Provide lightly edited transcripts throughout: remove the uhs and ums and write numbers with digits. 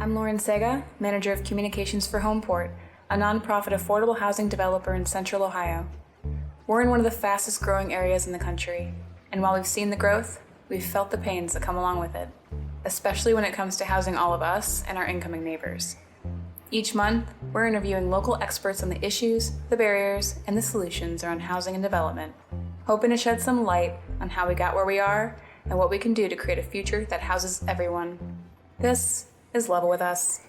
I'm Lauren Sega, Manager of Communications for Homeport, a nonprofit affordable housing developer in Central Ohio. We're in one of the fastest growing areas in the country, and while we've seen the growth, we've felt the pains that come along with it, especially when it comes to housing all of us and our incoming neighbors. Each month, we're interviewing local experts on the issues, the barriers, and the solutions around housing and development, hoping to shed some light on how we got where we are and what we can do to create a future that houses everyone. This is Level With Us.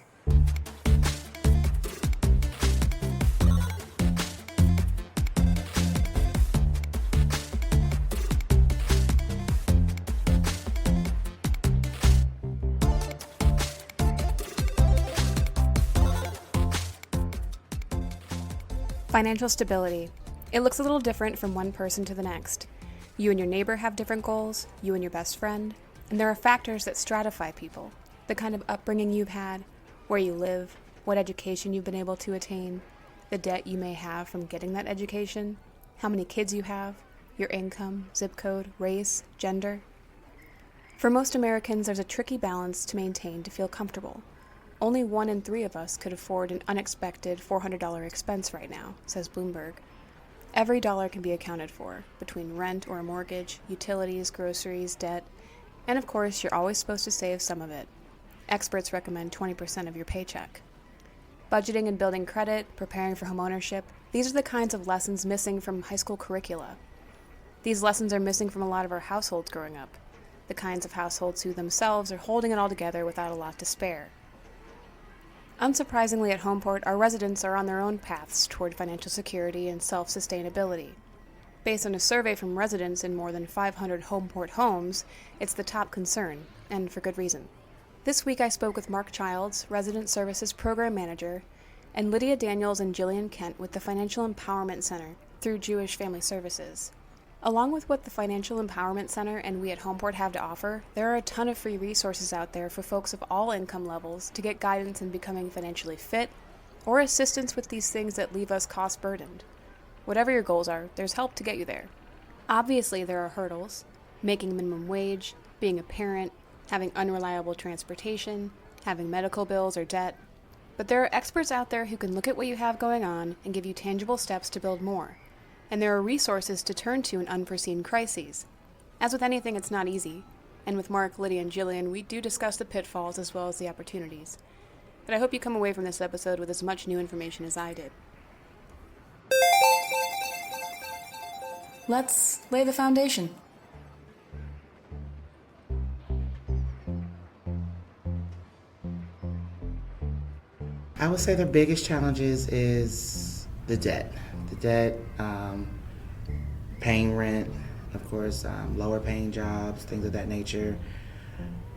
Financial stability. It looks a little different from one person to the next. You and your neighbor have different goals, you and your best friend, and there are factors that stratify people. The kind of upbringing you've had, where you live, what education you've been able to attain, the debt you may have from getting that education, how many kids you have, your income, zip code, race, gender. For most Americans, there's a tricky balance to maintain to feel comfortable. Only 1 in 3 of us could afford an unexpected $400 expense right now, says Bloomberg. Every dollar can be accounted for, between rent or a mortgage, utilities, groceries, debt, and of course, you're always supposed to save some of it. Experts recommend 20% of your paycheck. Budgeting and building credit, preparing for homeownership, these are the kinds of lessons missing from high school curricula. These lessons are missing from a lot of our households growing up, the kinds of households who themselves are holding it all together without a lot to spare. Unsurprisingly, at Homeport, our residents are on their own paths toward financial security and self-sustainability. Based on a survey from residents in more than 500 Homeport homes, it's the top concern, and for good reason. This week I spoke with Mark Childs, Resident Services Program Manager, and Lydia Daniels and Jillian Kent with the Financial Empowerment Center through Jewish Family Services. Along with what the Financial Empowerment Center and we at Homeport have to offer, there are a ton of free resources out there for folks of all income levels to get guidance in becoming financially fit or assistance with these things that leave us cost-burdened. Whatever your goals are, there's help to get you there. Obviously, there are hurdles: making minimum wage, being a parent, having unreliable transportation, having medical bills or debt. But there are experts out there who can look at what you have going on and give you tangible steps to build more. And there are resources to turn to in unforeseen crises. As with anything, it's not easy. And with Mark, Lydia, and Jillian, we do discuss the pitfalls as well as the opportunities. But I hope you come away from this episode with as much new information as I did. Let's lay the foundation. I would say the biggest challenges is the debt. Paying rent, of course, lower paying jobs, things of that nature.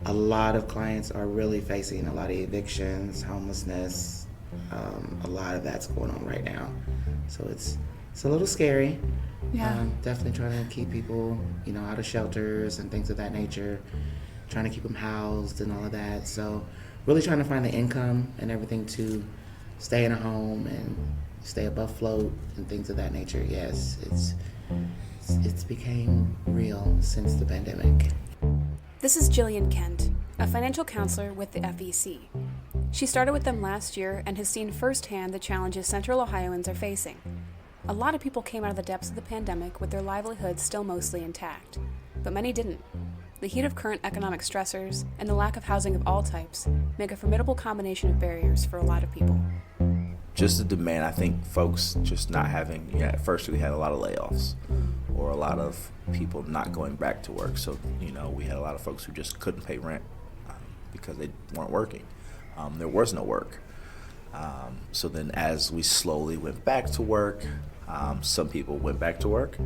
A lot of clients are really facing a lot of evictions, homelessness. A lot of that's going on right now. So it's a little scary. Yeah. Definitely trying to keep people, out of shelters and things of that nature. Trying to keep them housed and all of that. So really trying to find the income and everything to stay in a home and stay above float and things of that nature. Yes, it's became real since the pandemic. This is Jillian Kent, a financial counselor with the FEC. She started with them last year and has seen firsthand the challenges Central Ohioans are facing. A lot of people came out of the depths of the pandemic with their livelihoods still mostly intact, but many didn't. The heat of current economic stressors and the lack of housing of all types make a formidable combination of barriers for a lot of people. Just the demand, I think folks just not having, at first we had a lot of layoffs or a lot of people not going back to work. So, we had a lot of folks who just couldn't pay rent because they weren't working. There was no work. So then as we slowly went back to work, some people went back to work.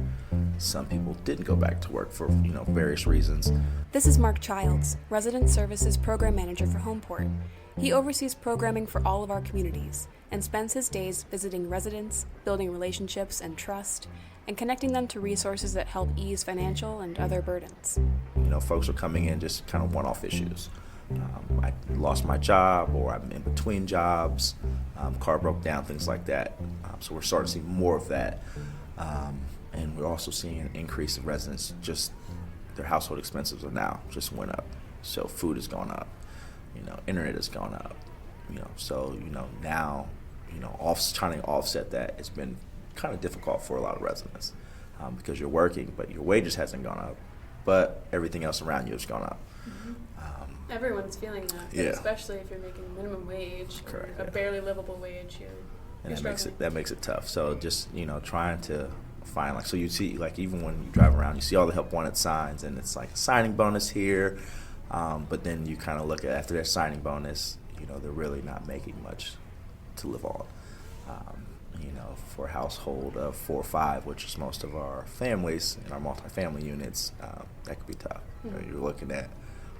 Some people didn't go back to work for, various reasons. This is Mark Childs, Resident Services Program Manager for Homeport. He oversees programming for all of our communities and spends his days visiting residents, building relationships and trust, and connecting them to resources that help ease financial and other burdens. Folks are coming in just kind of one-off issues. I lost my job, or I'm in between jobs, car broke down, things like that. So we're starting to see more of that. And we're also seeing an increase in residents, just their household expenses are now just went up. So food has gone up. internet has gone up, so, now, trying to offset that, it's been kind of difficult for a lot of residents because you're working, but your wages hasn't gone up, but everything else around you has gone up. Everyone's feeling that, but especially if you're making minimum wage, correct, or a barely livable wage, you're that makes it tough. So just trying to find so you see even when you drive around, you see all the help wanted signs, and it's like a signing bonus here, but then you kind of look at after their signing bonus, they're really not making much to live on. For a household of 4 or 5, which is most of our families in our multifamily units, that could be tough. You're looking at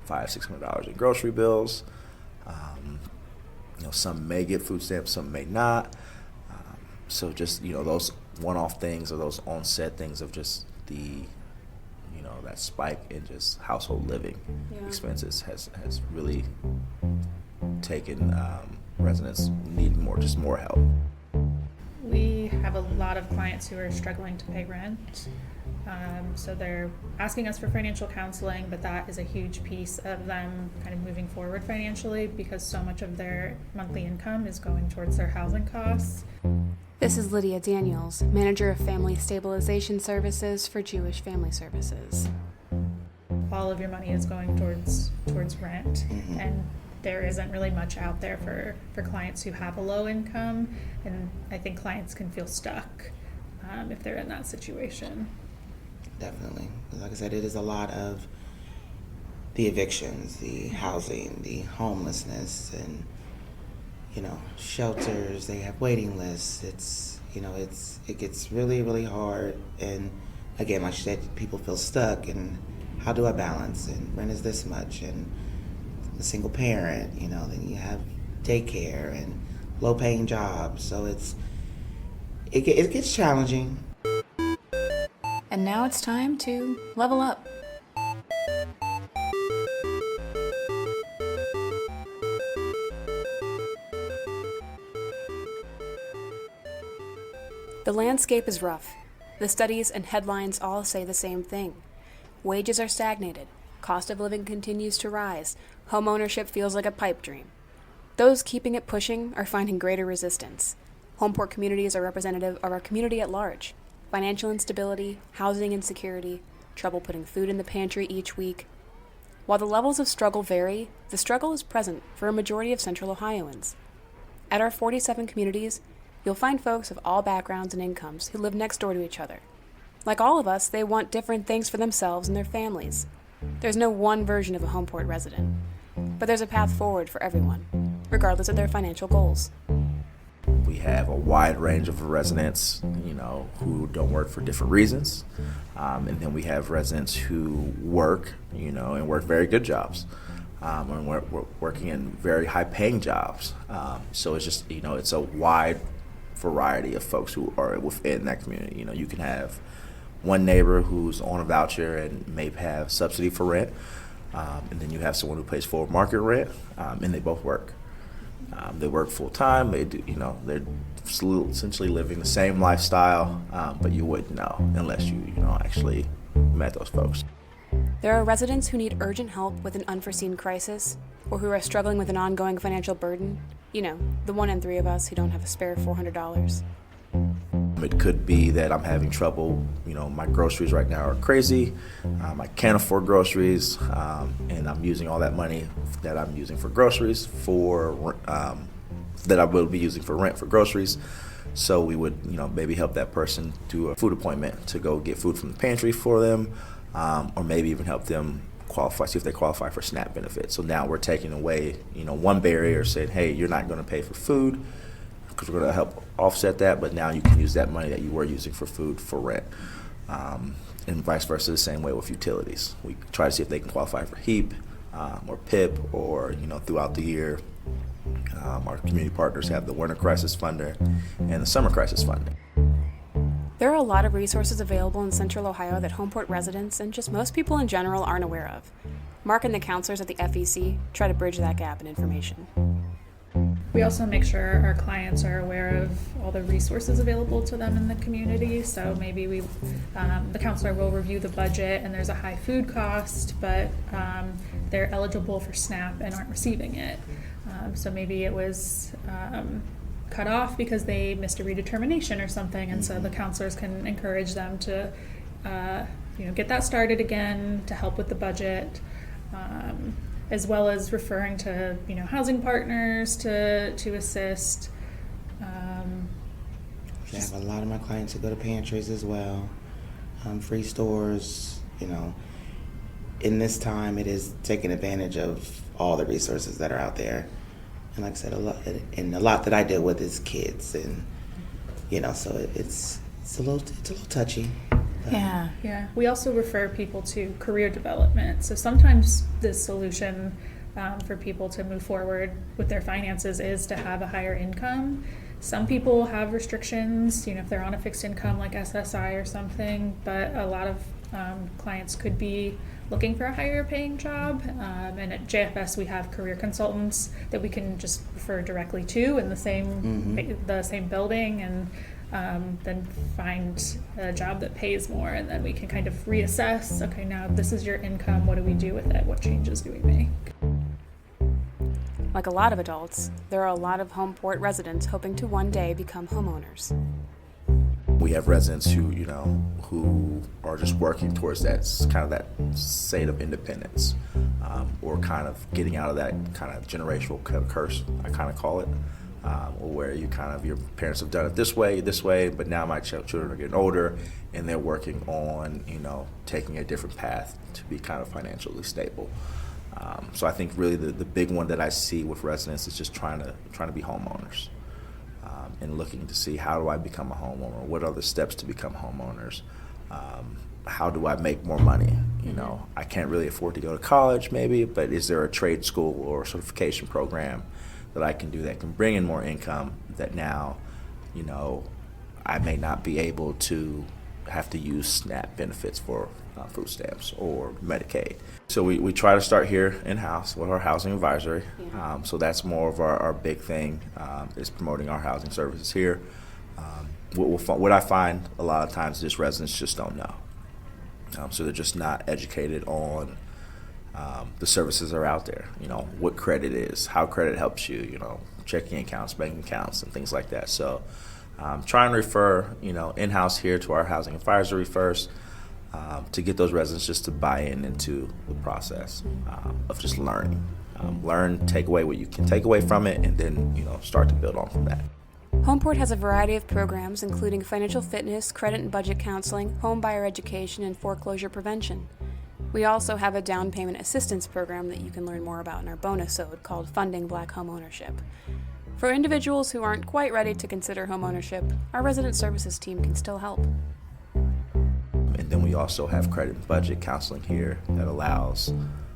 $500-$600 in grocery bills. Some may get food stamps, some may not. So just those one-off things or those on-set things of just the that spike in just household living expenses has really taken residents needing more help. We have a lot of clients who are struggling to pay rent. So they're asking us for financial counseling, but that is a huge piece of them kind of moving forward financially because so much of their monthly income is going towards their housing costs. This is Lydia Daniels, Manager of Family Stabilization Services for Jewish Family Services. All of your money is going towards rent, and there isn't really much out there for clients who have a low income, and I think clients can feel stuck if they're in that situation. Definitely. Like I said, it is a lot of the evictions, the housing, the homelessness, and shelters. They have waiting lists. It gets really, really hard. And again, like you said, people feel stuck. And how do I balance? And rent is this much. And a single parent. Then you have daycare and low-paying jobs. So it gets challenging. And now it's time to level up. The landscape is rough. The studies and headlines all say the same thing. Wages are stagnated. Cost of living continues to rise. Home ownership feels like a pipe dream. Those keeping it pushing are finding greater resistance. Homeport communities are representative of our community at large. Financial instability, housing insecurity, trouble putting food in the pantry each week. While the levels of struggle vary, the struggle is present for a majority of Central Ohioans. At our 47 communities, you'll find folks of all backgrounds and incomes who live next door to each other. Like all of us, they want different things for themselves and their families. There's no one version of a Homeport resident, but there's a path forward for everyone, regardless of their financial goals. We have a wide range of residents, who don't work for different reasons. And then we have residents who work, and work very good jobs. And we're working in very high-paying jobs. So it's just, it's a wide variety of folks who are within that community. You can have one neighbor who's on a voucher and may have subsidy for rent. And then you have someone who pays full market rent, and they both work. They work full time. They do, they're essentially living the same lifestyle, but you wouldn't know unless you actually met those folks. There are residents who need urgent help with an unforeseen crisis, or who are struggling with an ongoing financial burden. The 1 in 3 of us who don't have a spare $400. It could be that I'm having trouble, my groceries right now are crazy. I can't afford groceries, and I'm using all that money that I'm using for groceries that I will be using for rent for groceries. So we would, maybe help that person do a food appointment to go get food from the pantry for them, or maybe even help them see if they qualify for SNAP benefits. So now we're taking away, one barrier, saying, hey, you're not going to pay for food, because we're going to help offset that, but now you can use that money that you were using for food for rent. And vice versa, the same way with utilities. We try to see if they can qualify for HEAP or PIP, or, throughout the year, our community partners have the Winter Crisis Funder and the Summer Crisis Funder. There are a lot of resources available in Central Ohio that Homeport residents and just most people in general aren't aware of. Mark and the counselors at the FEC try to bridge that gap in information. We also make sure our clients are aware of all the resources available to them in the community. So maybe the counselor will review the budget and there's a high food cost, but they're eligible for SNAP and aren't receiving it. So maybe it was cut off because they missed a redetermination or something, and so the counselors can encourage them to get that started again, to help with the budget, as well as referring to housing partners to assist. I have a lot of my clients who go to pantries as well, free stores. In this time, it is taking advantage of all the resources that are out there. And like I said, a lot that I deal with is kids, and so it's a little touchy. Yeah. We also refer people to career development. So sometimes the solution for people to move forward with their finances is to have a higher income. Some people have restrictions, if they're on a fixed income like SSI or something, but a lot of clients could be looking for a higher paying job. And at JFS we have career consultants that we can just refer directly to in the same building, and then find a job that pays more, and then we can kind of reassess, okay, now this is your income, what do we do with it, what changes do we make? Like a lot of adults, there are a lot of Homeport residents hoping to one day become homeowners. We have residents who are just working towards that state of independence, or kind of getting out of that kind of generational curse, I kind of call it, where your parents have done it this way, but now my children are getting older and they're working on, taking a different path to be kind of financially stable. So I think really the big one that I see with residents is just trying to be homeowners. And looking to see, how do I become a homeowner? What are the steps to become homeowners? How do I make more money? I can't really afford to go to college maybe, but is there a trade school or certification program that I can do that can bring in more income that now, I may not be able to have to use SNAP benefits for food stamps or Medicaid. So we try to start here in-house with our housing advisory. Yeah. So that's more of our big thing, is promoting our housing services here. What I find a lot of times is residents just don't know. So they're just not educated on the services that are out there. What credit is, how credit helps you, checking accounts, banking accounts, and things like that. So try and refer, in-house here to our housing advisory first, to get those residents just to buy into the process of just learning. Learn, take away what you can take away from it, and then, start to build on from that. Homeport has a variety of programs, including financial fitness, credit and budget counseling, home buyer education, and foreclosure prevention. We also have a down payment assistance program that you can learn more about in our bonus-ode called Funding Black Homeownership. For individuals who aren't quite ready to consider homeownership, our resident services team can still help. And then we also have credit and budget counseling here that allows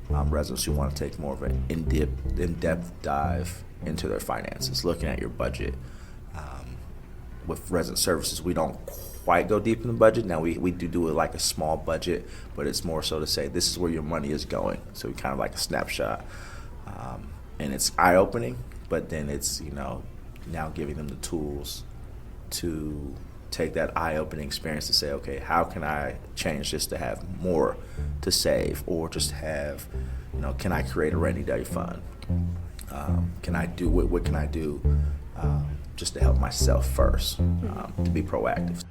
residents who want to take more of an in-depth dive into their finances, looking at your budget. With resident services, we don't quite go deep in the budget. Now we do it like a small budget, but it's more so to say this is where your money is going. So we kind of like a snapshot, and it's eye-opening. But then it's now giving them the tools to take that eye-opening experience to say, okay, how can I change this to have more to save, or just have, can I create a rainy day fund? Can I do what can I do just to help myself first, to be proactive?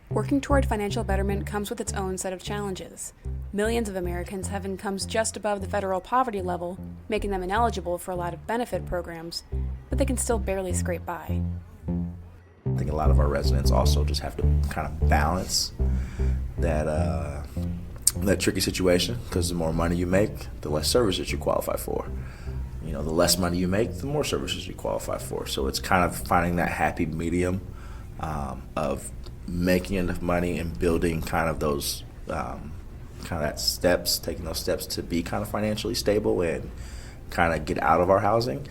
Working toward financial betterment comes with its own set of challenges. Millions of Americans have incomes just above the federal poverty level, making them ineligible for a lot of benefit programs, but they can still barely scrape by. I think a lot of our residents also just have to kind of balance that tricky situation, because the more money you make, the less services you qualify for. The less money you make, the more services you qualify for. So it's kind of finding that happy medium of making enough money and building kind of those that steps, taking those steps to be kind of financially stable and kind of get out of our housing,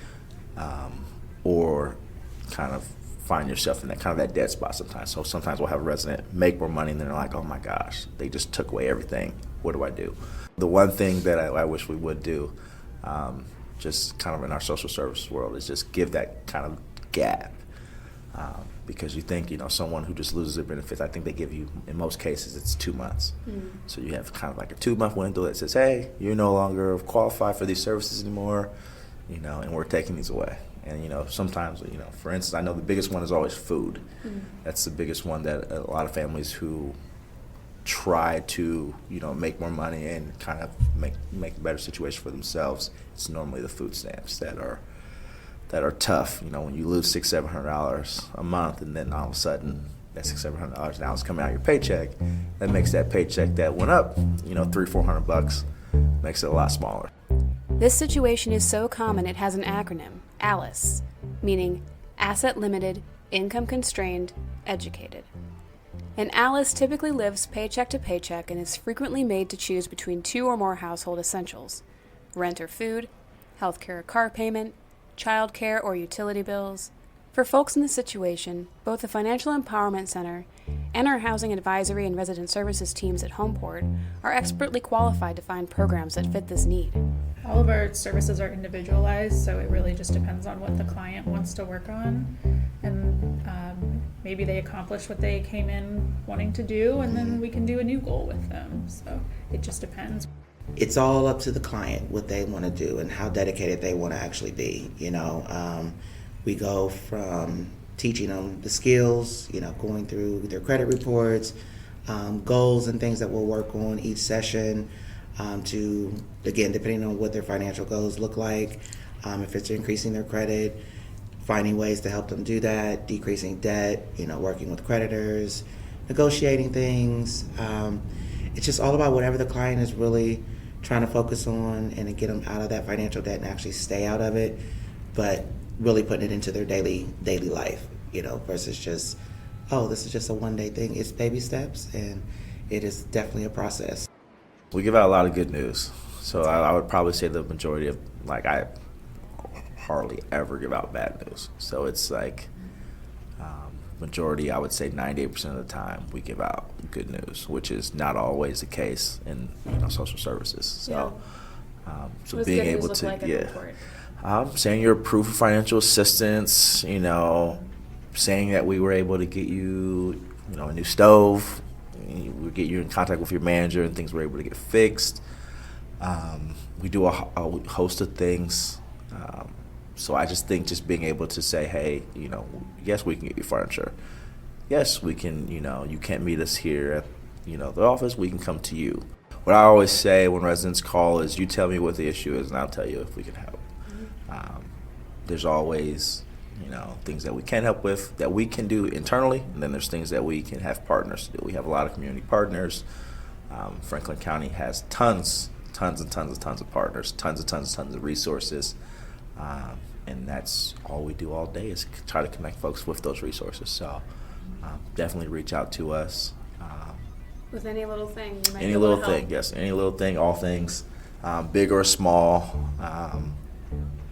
or kind of find yourself in that dead spot sometimes. So sometimes we'll have a resident make more money and then they're like, oh my gosh, they just took away everything. What do I do? The one thing that I wish we would do just kind of in our social service world, is just give that kind of gap. Because you think, someone who just loses their benefits, I think they give you, in most cases, it's 2 months. So you have kind of like a 2-month window that says, hey, you're no longer qualified for these services anymore, and we're taking these away. And, sometimes, for instance, I know the biggest one is always food. That's the biggest one that a lot of families who try to, make more money and kind of make a better situation for themselves, it's normally the food stamps that are tough. When you lose $600-700 a month, and then all of a sudden that $600-700 now is coming out of your paycheck, that makes that paycheck that went up, $300-400, makes it a lot smaller. This situation is so common it has an acronym, ALICE, meaning Asset Limited, Income Constrained, Educated. An ALICE typically lives paycheck to paycheck and is frequently made to choose between 2 or more household essentials: rent or food, healthcare or car payment, child care or utility bills. For folks in this situation, both the Financial Empowerment Center and our Housing Advisory and Resident Services teams at Homeport are expertly qualified to find programs that fit this need. All of our services are individualized, so it really just depends on what the client wants to work on. And maybe they accomplish what they came in wanting to do, and then we can do a new goal with them. So it just depends. It's all up to the client what they want to do and how dedicated they want to actually be. We go from teaching them the skills, going through their credit reports, goals and things that we'll work on each session, to, again, depending on what their financial goals look like, if it's increasing their credit, finding ways to help them do that, decreasing debt, working with creditors, negotiating things. It's just all about whatever the client is really trying to focus on and to get them out of that financial debt and actually stay out of it, but really putting it into their daily life, versus just, this is just a one-day thing. It's baby steps, and it is definitely a process. We give out a lot of good news. So I would probably say the majority of, I hardly ever give out bad news. So it's majority, I would say 98% of the time, we give out good news, which is not always the case in social services. So, so being able to, saying you're proof of financial assistance, saying that we were able to get you, a new stove, we get you in contact with your manager and things were able to get fixed. We do a host of things. So I just think just being able to say, hey, yes, we can get you furniture. Yes, we can, you can't meet us here at, the office, we can come to you. What I always say when residents call is, you tell me what the issue is and I'll tell you if we can help. There's always, things that we can help with that we can do internally, and then there's things that we can have partners do. We have a lot of community partners. Franklin County has tons of partners, tons of resources. And that's all we do all day is try to connect folks with those resources. So definitely reach out to us. With any little thing. You might any little thing, yes. Any little thing, all things, big or small.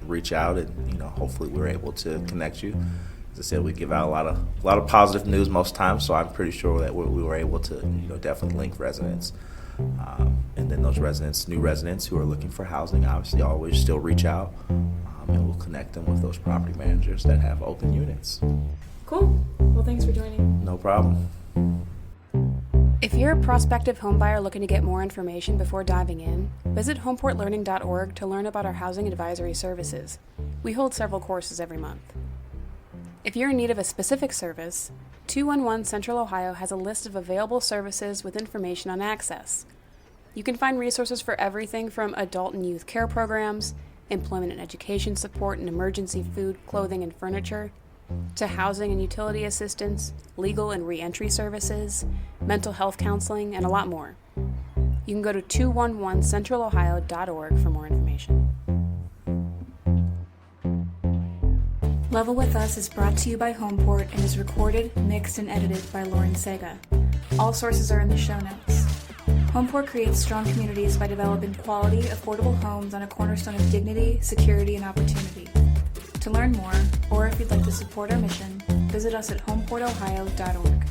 Reach out and, hopefully we're able to connect you. As I said, we give out a lot of positive news most times, so I'm pretty sure that we were able to, definitely link residents. And then those new residents who are looking for housing, obviously always still reach out, and we'll connect them with those property managers that have open units. Cool. Well, thanks for joining. No problem. If you're a prospective homebuyer looking to get more information before diving in, visit homeportlearning.org to learn about our housing advisory services. We hold several courses every month. If you're in need of a specific service, 211 Central Ohio has a list of available services with information on access. You can find resources for everything from adult and youth care programs, employment and education support and emergency food, clothing, and furniture, to housing and utility assistance, legal and reentry services, mental health counseling, and a lot more. You can go to 211centralohio.org for more information. Level With Us is brought to you by Homeport and is recorded, mixed, and edited by Lauren Sega. All sources are in the show notes. Homeport creates strong communities by developing quality, affordable homes on a cornerstone of dignity, security, and opportunity. To learn more, or if you'd like to support our mission, visit us at homeportohio.org.